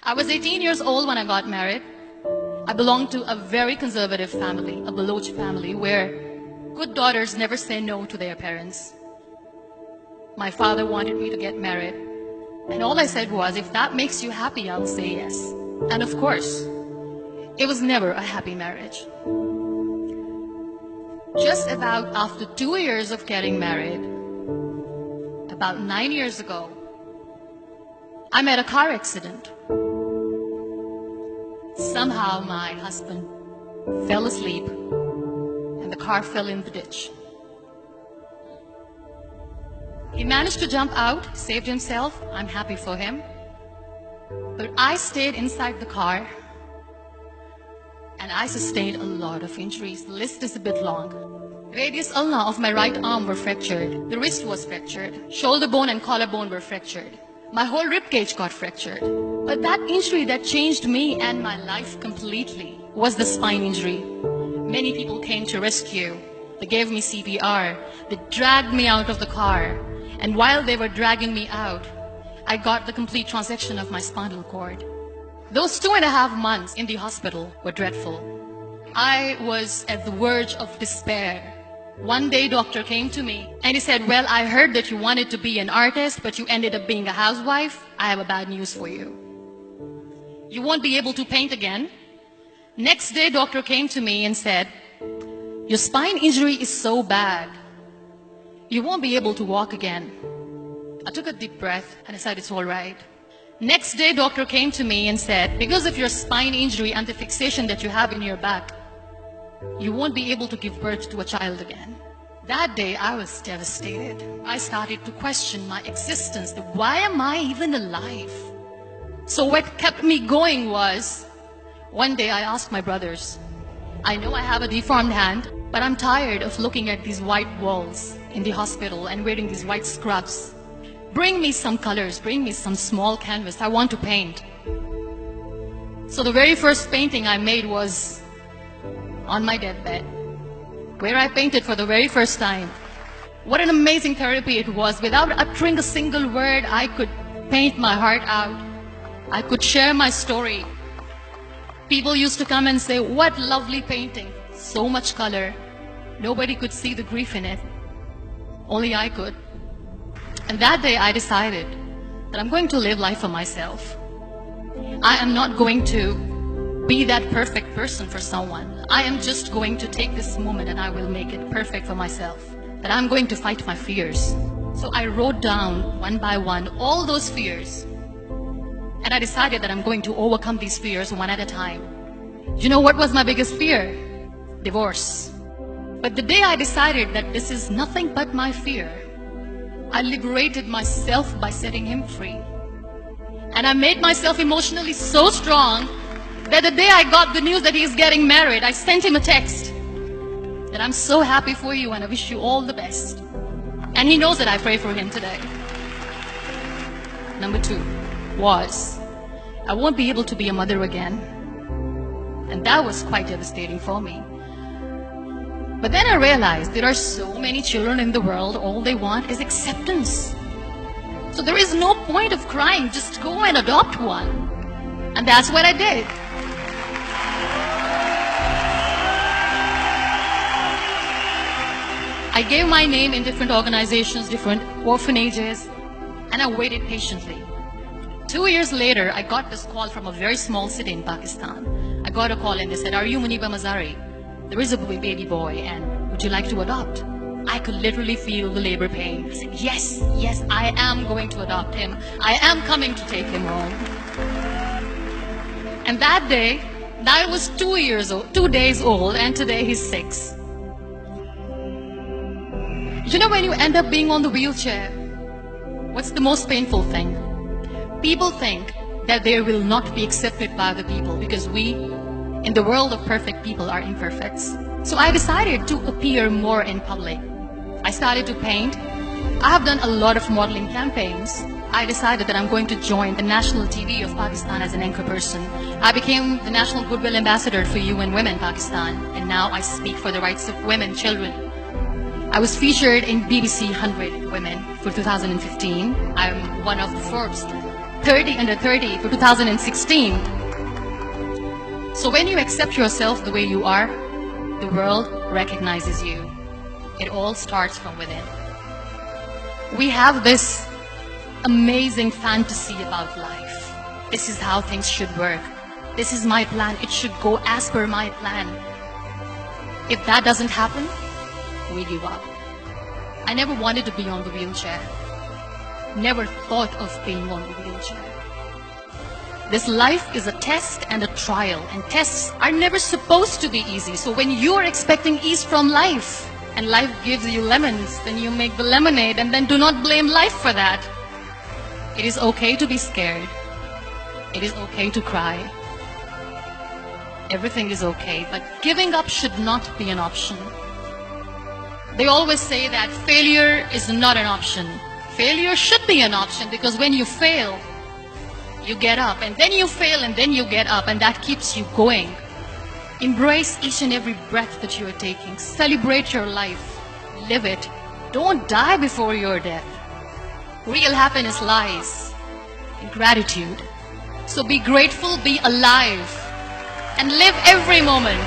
I was 18 years old when I got married. I belonged to a very conservative family, a Baloch family, where good daughters never say no to their parents. My father wanted me to get married, and all I said was, if that makes you happy, I'll say yes. And of course, it was never a happy marriage. Just about after 2 years of getting married, about 9 years ago, I met a car accident. Somehow my husband fell asleep and the car fell in the ditch. He managed to jump out, saved himself. I'm happy for him. But I stayed inside the car and I sustained a lot of injuries. The list is a bit long. Radius ulna of my right arm were fractured. The wrist was fractured. Shoulder bone and collarbone were fractured. My whole rib cage got fractured. But that injury that changed me and my life completely was the spine injury. Many people came to rescue. They gave me CPR. They dragged me out of the car. And while they were dragging me out, I got the complete transection of my spinal cord. Those 2.5 months in the hospital were dreadful. I was at the verge of despair. One day, doctor came to me and he said, well, I heard that you wanted to be an artist, but you ended up being a housewife. I have a bad news for you. You won't be able to paint again. Next day, doctor came to me and said, your spine injury is so bad, you won't be able to walk again. I took a deep breath and I said, it's all right. Next day, doctor came to me and said, because of your spine injury and the fixation that you have in your back, you won't be able to give birth to a child again. That day, I was devastated. I started to question my existence. Why am I even alive? So what kept me going was, one day I asked my brothers, I know I have a deformed hand, but I'm tired of looking at these white walls in the hospital and wearing these white scrubs. Bring me some colors, bring me some small canvas. I want to paint. So the very first painting I made was on my deathbed, where I painted for the very first time. What an amazing therapy it was. Without uttering a single word, I could paint my heart out. I could share my story. People used to come and say, what lovely painting. So much color. Nobody could see the grief in it. Only I could. And that day I decided that I'm going to live life for myself. I am not going to be that perfect person for someone. I am just going to take this moment and I will make it perfect for myself. That I'm going to fight my fears. So I wrote down one by one all those fears. And I decided that I'm going to overcome these fears one at a time. You know what was my biggest fear? Divorce. But the day I decided that this is nothing but my fear, I liberated myself by setting him free. And I made myself emotionally so strong that the day I got the news that he's getting married, I sent him a text that I'm so happy for you and I wish you all the best. And he knows that I pray for him today. Number 2 was, I won't be able to be a mother again. And that was quite devastating for me. But then I realized there are so many children in the world, all they want is acceptance. So there is no point of crying, just go and adopt one. And that's what I did. I gave my name in different organizations, different orphanages, and I waited patiently. 2 years later, I got this call from a very small city in Pakistan. I got a call and they said, are you Muniba Mazari? There is a baby boy and would you like to adopt? I could literally feel the labor pain. I said, yes, yes, I am going to adopt him. I am coming to take him home. And that day, I was 2 days old, and today he's 6. You know, when you end up being on the wheelchair, what's the most painful thing? People think that they will not be accepted by other people because we, in the world of perfect people, are imperfects. So I decided to appear more in public. I started to paint. I have done a lot of modeling campaigns. I decided that I'm going to join the national TV of Pakistan as an anchor person. I became the National Goodwill Ambassador for UN Women Pakistan, and now I speak for the rights of women, children. I was featured in BBC 100 Women for 2015. I'm one of the Forbes 30 under 30 for 2016. So when you accept yourself the way you are, the world recognizes you. It all starts from within. We have this amazing fantasy about life. This is how things should work. This is my plan. It should go as per my plan. If that doesn't happen, we give up. I never wanted to be on the wheelchair. Never thought of being on the wheelchair. This life is a test and a trial, and tests are never supposed to be easy. So when you are expecting ease from life, and life gives you lemons, then you make the lemonade, and then do not blame life for that. It is okay to be scared. It is okay to cry. Everything is okay, but giving up should not be an option. They always say that failure is not an option. Failure should be an option, because when you fail, you get up, and then you fail, and then you get up, and that keeps you going. Embrace each and every breath that you are taking. Celebrate your life. Live it. Don't die before your death. Real happiness lies in gratitude. So be grateful, be alive, and live every moment.